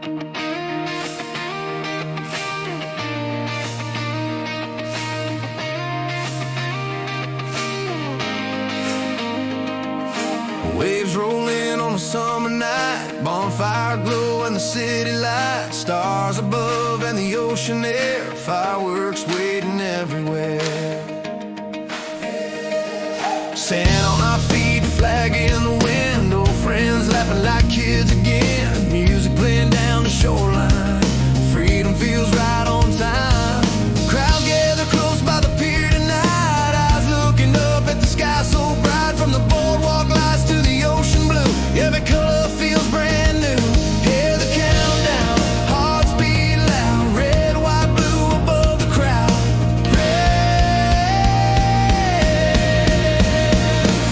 Waves roll in on a summer night, bonfire glow and the city lights, stars above and the ocean air, fireworks waiting everywhere. Sand on our feet, flag in the wind, old friends laughing like kids again, music playing down the shoreline, freedom feels right on time. Crowd gather close by the pier tonight, eyes looking up at the sky so bright, from the boardwalk lights to the ocean blue, every color feels brand new. Hear the countdown, hearts beat loud, red, white, blue above the crowd. Red.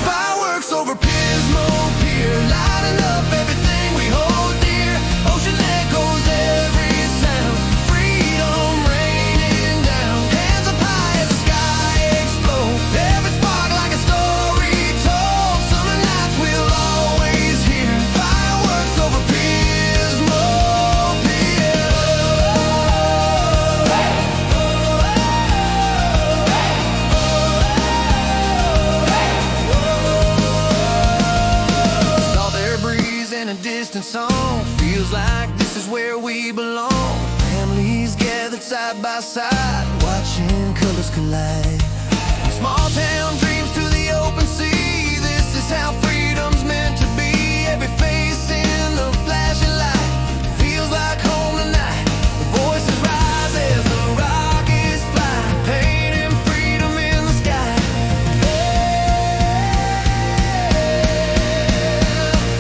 Fireworks over Pismo Pier, lighting up everything we hold dear. Ocean echoes every sound, freedom raining down. Hands up high as the sky explodes, every spark like a story told. Summer nights we'll always hear, fireworks over Pismo Pier. Salt air breeze and a distant song, feels like this is where we belong. Families gathered side by side, watching colors collide. Small town dreams to the open sea, this is how freedom's meant to be. Every face in the flashing light, feels like home tonight. The voices rise as the rockets fly, painting freedom in the sky.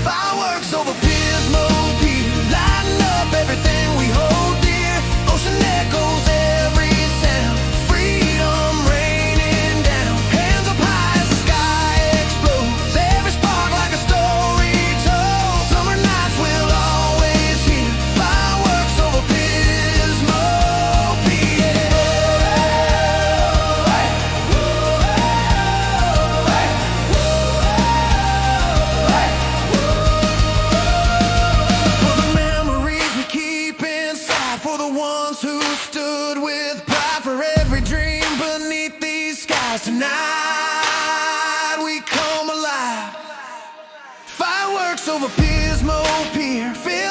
Fireworks over Pismo Pier, lighting up everything we hold dear. Ocean echoes every sound, freedom raining down. Hands up high as the sky explodes, every spark like a story told. Summer nights we'll always hear, fireworks over Pismo Pier. For the memories we keep inside, for the ones who stood with pride, for every dream beneath these skies. Tonight we come alive. Fireworks over Pismo Pier, feel